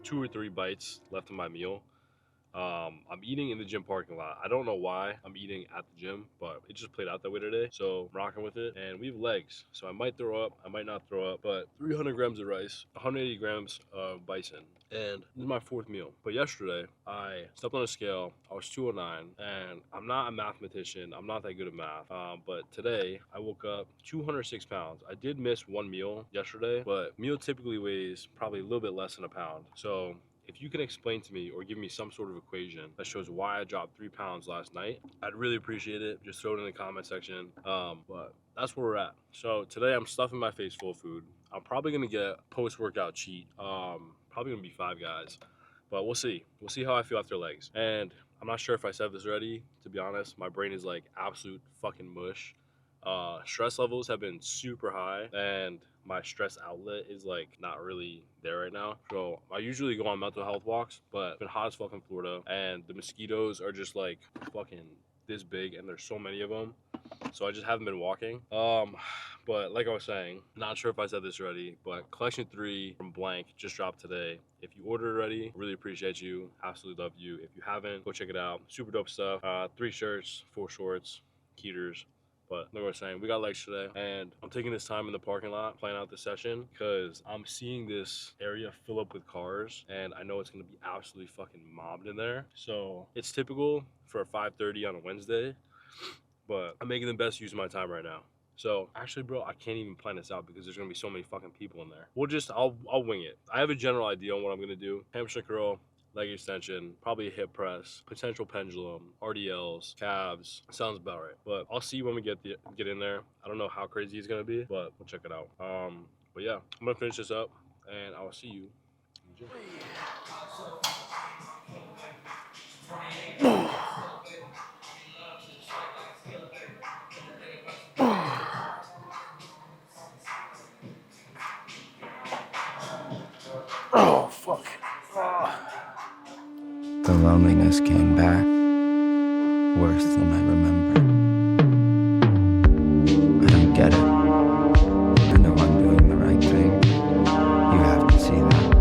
2 or 3 bites left of my meal. I'm eating in the gym parking lot. I don't know why I'm eating at the gym, but it just played out that way today. So I'm rocking with it. And we have legs. So I might throw up, I might not throw up, but 300 grams of rice, 180 grams of bison. And this is my 4th meal. But yesterday, I stepped on a scale. I was 209, and I'm not a mathematician. I'm not that good at math. But today, I woke up 206 pounds. I did miss 1 meal yesterday, but meal typically weighs probably a little bit less than a pound. So if you can explain to me or give me some sort of equation that shows why I dropped 3 pounds last night, I'd really appreciate it. Just throw it in the comment section. But that's where we're at. So today I'm stuffing my face full of food. I'm probably gonna get post-workout cheat. Probably gonna be Five Guys, but we'll see. We'll see how I feel after legs. And I'm not sure if I said this already. To be honest, my brain is like absolute fucking mush. Stress levels have been super high, and my stress outlet is like not really there right now. So I usually go on mental health walks, but it's been hot as fuck in Florida, and the mosquitoes are just like fucking this big, and there's so many of them. So I just haven't been walking. But like I was saying, not sure if I said this already, but collection 3 from Blank just dropped today. If you ordered already, really appreciate you. Absolutely love you. If you haven't, go check it out. Super dope stuff. 3 shirts, 4 shorts, Keeters. But like I was saying, we got legs today, and I'm taking this time in the parking lot, playing out the session, because I'm seeing this area fill up with cars, and I know it's going to be absolutely fucking mobbed in there. So it's typical for a 5:30 on a Wednesday, but I'm making the best use of my time right now. So actually, bro, I can't even plan this out because there's gonna be so many fucking people in there. I'll wing it. I have a general idea on what I'm gonna do. Hamstring curl, leg extension, probably a hip press, potential pendulum, RDLs, calves. Sounds about right. But I'll see when we get in there. I don't know how crazy it's gonna be, but we'll check it out. But yeah, I'm gonna finish this up, and I will see you in the gym. Oh, fuck. The loneliness came back, worse than I remember. I don't get it. I know I'm doing the right thing. You have to see that.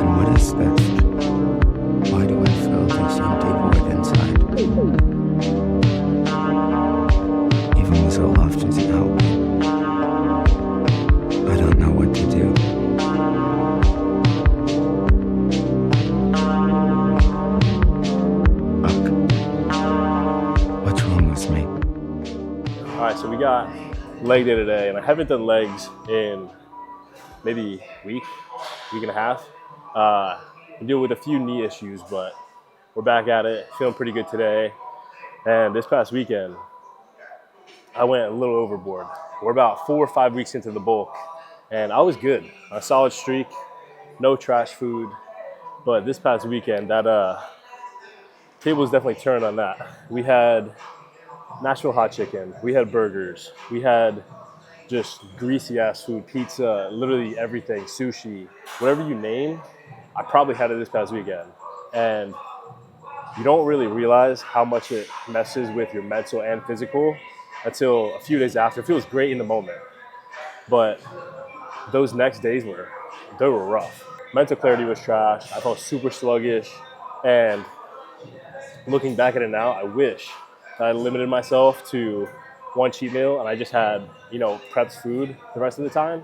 And what is this? Why do I feel this empty void inside? Even with Olaf doesn't help. I don't know what to do. What's wrong with me? All right, so we got leg day today, and I haven't done legs in maybe week and a half. I'm dealing with a few knee issues, but we're back at it, feeling pretty good today. And this past weekend, I went a little overboard. We're about 4 or 5 weeks into the bulk, and I was good. A solid streak, no trash food. But this past weekend, that table was definitely turned on that. We had Nashville hot chicken, we had burgers, we had just greasy ass food, pizza, literally everything, sushi, whatever you name, I probably had it this past weekend. And you don't really realize how much it messes with your mental and physical until a few days after. It feels great in the moment, but those next days were rough. Mental clarity was trash. I felt super sluggish, and looking back at it now, I wish that I limited myself to 1 cheat meal and I just had, prepped food the rest of the time,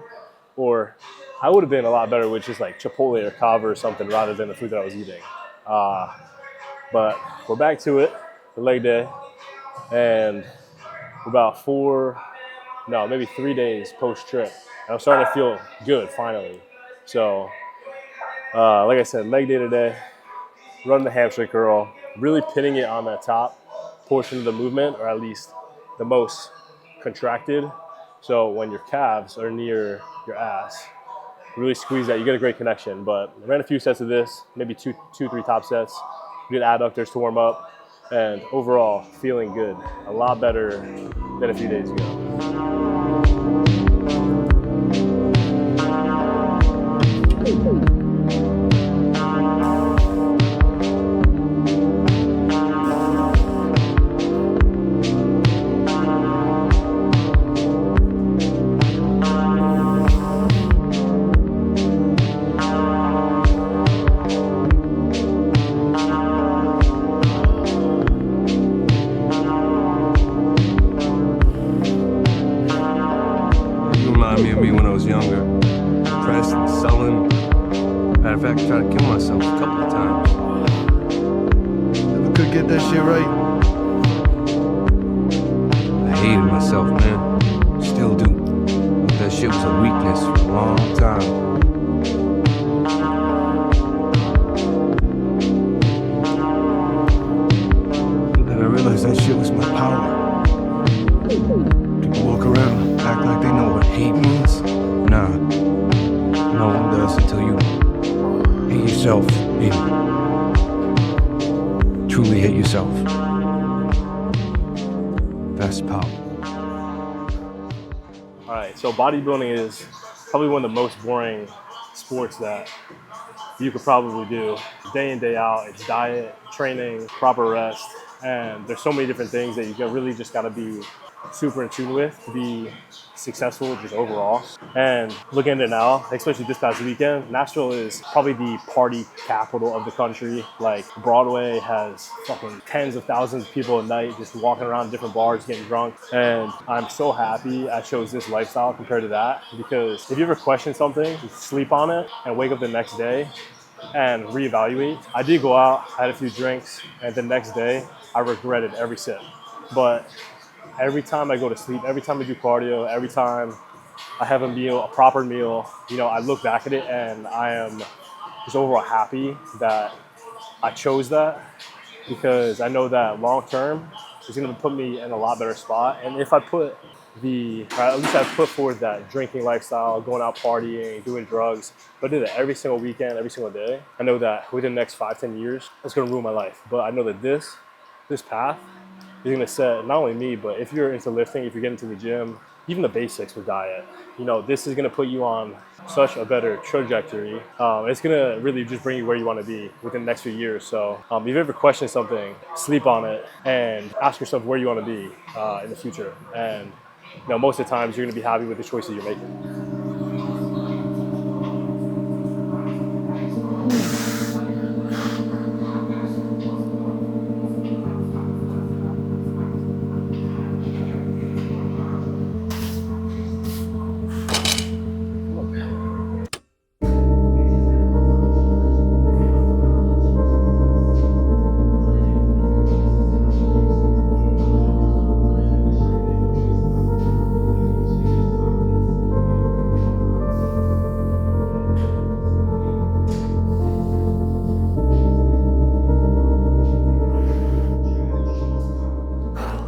or I would have been a lot better with just like Chipotle or Kava or something rather than the food that I was eating. But we're back to it, the leg day, and about 3 days post-trip, and I'm starting to feel good finally. So, like I said, leg day today, running the hamstring curl, really pinning it on that top portion of the movement, or at least the most contracted. So when your calves are near your ass, really squeeze that, you get a great connection. But I ran a few sets of this, maybe two, 3 top sets. We did adductors to warm up, and overall feeling good, a lot better than a few days ago. tried to kill myself a couple of times. Never could get that shit right. I hated myself, man. Still do. That shit was a weakness for a long time. And then I realized that shit was my power. People walk around, act like they know what hate means. Nah, no one does until you hate yourself and truly hate yourself. That's power. All right, so bodybuilding is probably one of the most boring sports that you could probably do. Day in, day out, it's diet, training, proper rest, and there's so many different things that you really just gotta be super in tune with to be successful just overall. And looking at it now, especially this past weekend, Nashville is probably the party capital of the country. Like Broadway has fucking tens of thousands of people a night just walking around different bars getting drunk. And I'm so happy I chose this lifestyle compared to that, because if you ever question something, you sleep on it and wake up the next day and reevaluate. I did go out, I had a few drinks, and the next day I regretted every sip. But every time I go to sleep, every time I do cardio, every time I have a meal, a proper meal, you know, I look back at it and I am just overall happy that I chose that, because I know that long term it's going to put me in a lot better spot. And if I put at least I put forward that drinking lifestyle, going out partying, doing drugs, if I did that every single weekend, every single day, I know that within the next 5-10 years, it's going to ruin my life. But I know that this path is going to set not only me, but if you're into lifting, if you're getting to the gym, even the basics with diet, you know, this is going to put you on such a better trajectory. It's going to really just bring you where you want to be within the next few years. So if you ever question something, sleep on it and ask yourself where you want to be in the future. And you know, most of the times you're going to be happy with the choices you're making.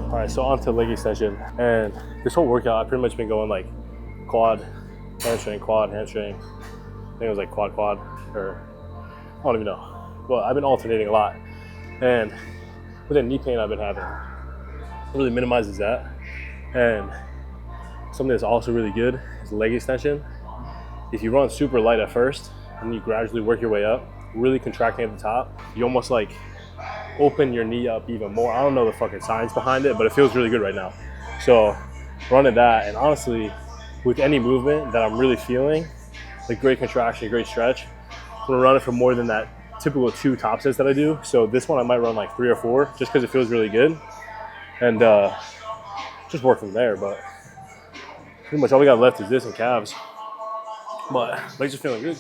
All right, so on to leg extension. And this whole workout, I've pretty much been going like quad, hamstring, quad, hamstring. I think it was like quad, quad, or I don't even know. But I've been alternating a lot. And with the knee pain I've been having, it really minimizes that. And something that's also really good is leg extension. If you run super light at first and you gradually work your way up, really contracting at the top, you almost like open your knee up even more. I don't know the fucking science behind it, but it feels really good right now. So running that, and honestly, with any movement that I'm really feeling, like great contraction, great stretch, I'm gonna run it for more than that typical 2 top sets that I do. So this one I might run like 3 or 4 just because it feels really good. And just work from there. But pretty much all we got left is this and calves. But legs are feeling good.